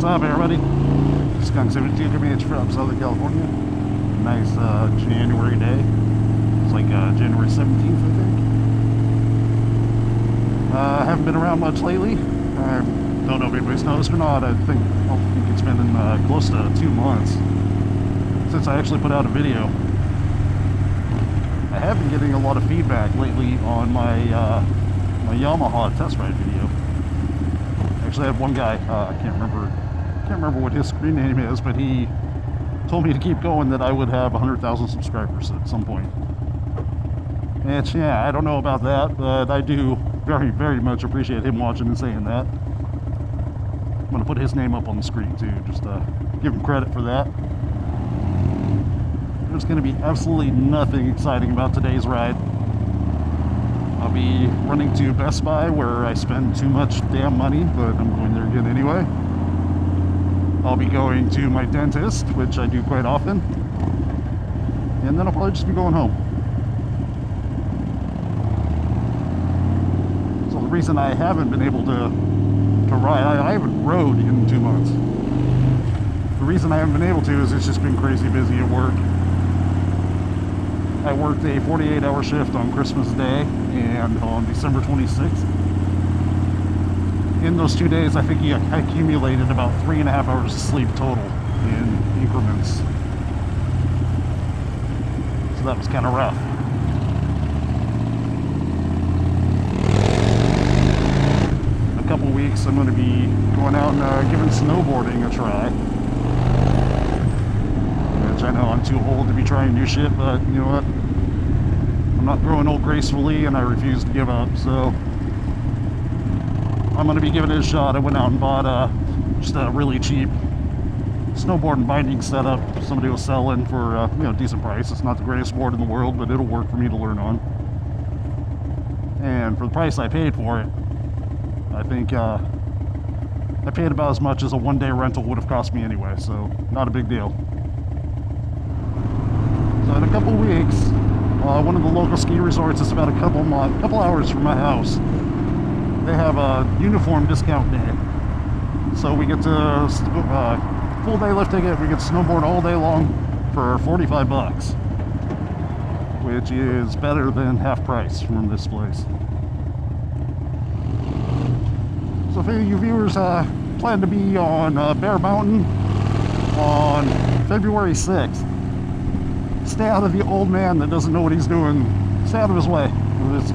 up, everybody? Skunk72 coming at you from Southern California. Nice January day. It's like January 17th, I think. Haven't been around much lately. I don't know if anybody's noticed or not. I think it's been close to 2 months since I actually put out a video. I have been getting a lot of feedback lately on my my Yamaha test ride video. Actually, I had one guy, I can't remember what his screen name is, but he told me to keep going, that I would have 100,000 subscribers at some point. And yeah, I don't know about that, but I do very, very much appreciate him watching and saying that. I'm going to put his name up on the screen too, just to give him credit for that. There's going to be absolutely nothing exciting about today's ride. I'll be running to Best Buy, where I spend too much damn money, but I'm going there again anyway. I'll be going to my dentist, which I do quite often. And then I'll probably just be going home. So the reason I haven't been able to ride, I haven't rode in 2 months. The reason I haven't been able to is it's just been crazy busy at work. I worked a 48-hour shift on Christmas Day and on December 26th. In those 2 days, I think I accumulated about 3.5 hours of sleep total in increments. So that was kind of rough. In a couple weeks, I'm going to be going out and giving snowboarding a try. I know I'm too old to be trying new shit, but you know what? I'm not growing old gracefully, and I refuse to give up, so I'm going to be giving it a shot. I went out and bought just a really cheap snowboard and binding setup somebody was selling for you know, decent price. It's not the greatest board in the world, but it'll work for me to learn on. And for the price I paid for it, I think I paid about as much as a one-day rental would have cost me anyway, so not a big deal. So in a couple weeks, one of the local ski resorts is about a couple hours from my house. They have a uniform discount day. So we get to full day lift ticket, we get to snowboard all day long for 45 bucks, which is better than half price from this place. So if any of you viewers plan to be on Bear Mountain on February 6th, stay out of the old man that doesn't know what he's doing. Stay out of his way. This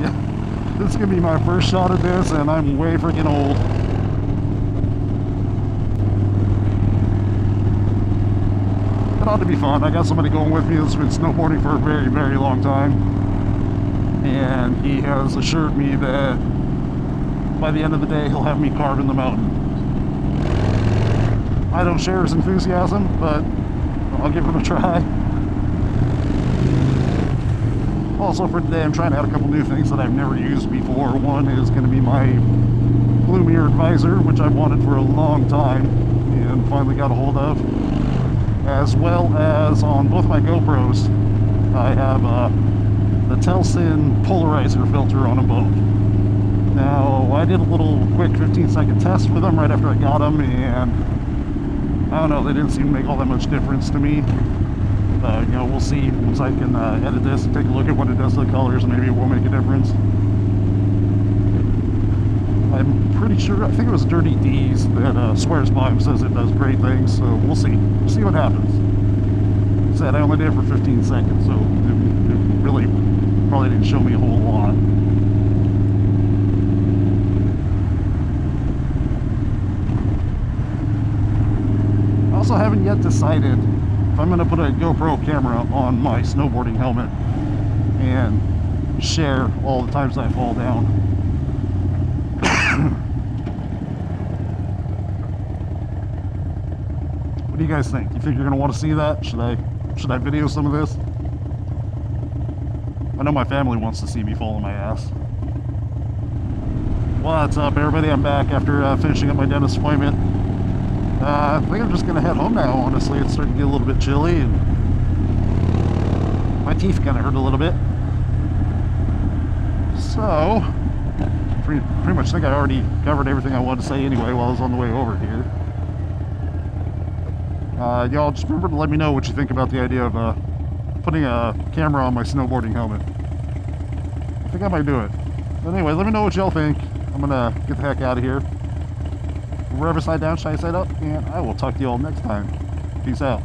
is going to be my first shot at this, and I'm way freaking old. It ought to be fun. I got somebody going with me that's been snowboarding for a very, very long time. And he has assured me that by the end of the day, he'll have me carving the mountain. I don't share his enthusiasm, but I'll give it a try. Also for today, I'm trying out a couple new things that I've never used before. One is going to be my blue mirrored visor, which I've wanted for a long time and finally got a hold of. As well as on both my GoPros, I have the Telsin polarizer filter on them both. Now, I did a little quick 15-second test with them right after I got them, and I don't know, they didn't seem to make all that much difference to me. You know, we'll see once I can edit this and take a look at what it does to the colors. Maybe it will make a difference. I'm pretty sure, I think it was Dirty D's that swears by him, says it does great things, so we'll see. We'll see what happens. Like I said, I only did it for 15 seconds, so it really probably didn't show me a whole lot. I also haven't yet decided I'm going to put a GoPro camera on my snowboarding helmet and share all the times I fall down. What do you guys think? You think you're going to want to see that? Should I video some of this? I know my family wants to see me fall on my ass. What's up, everybody? I'm back after finishing up my dentist appointment. I think I'm just going to head home now, honestly. It's starting to get a little bit chilly, and my teeth kind of hurt a little bit. So, pretty much think I already covered everything I wanted to say anyway while I was on the way over here. Y'all just remember to let me know what you think about the idea of putting a camera on my snowboarding helmet. I think I might do it. But anyway, let me know what y'all think. I'm gonna get the heck out of here. Reverse side down, side up, and I will talk to y'all next time. Peace out.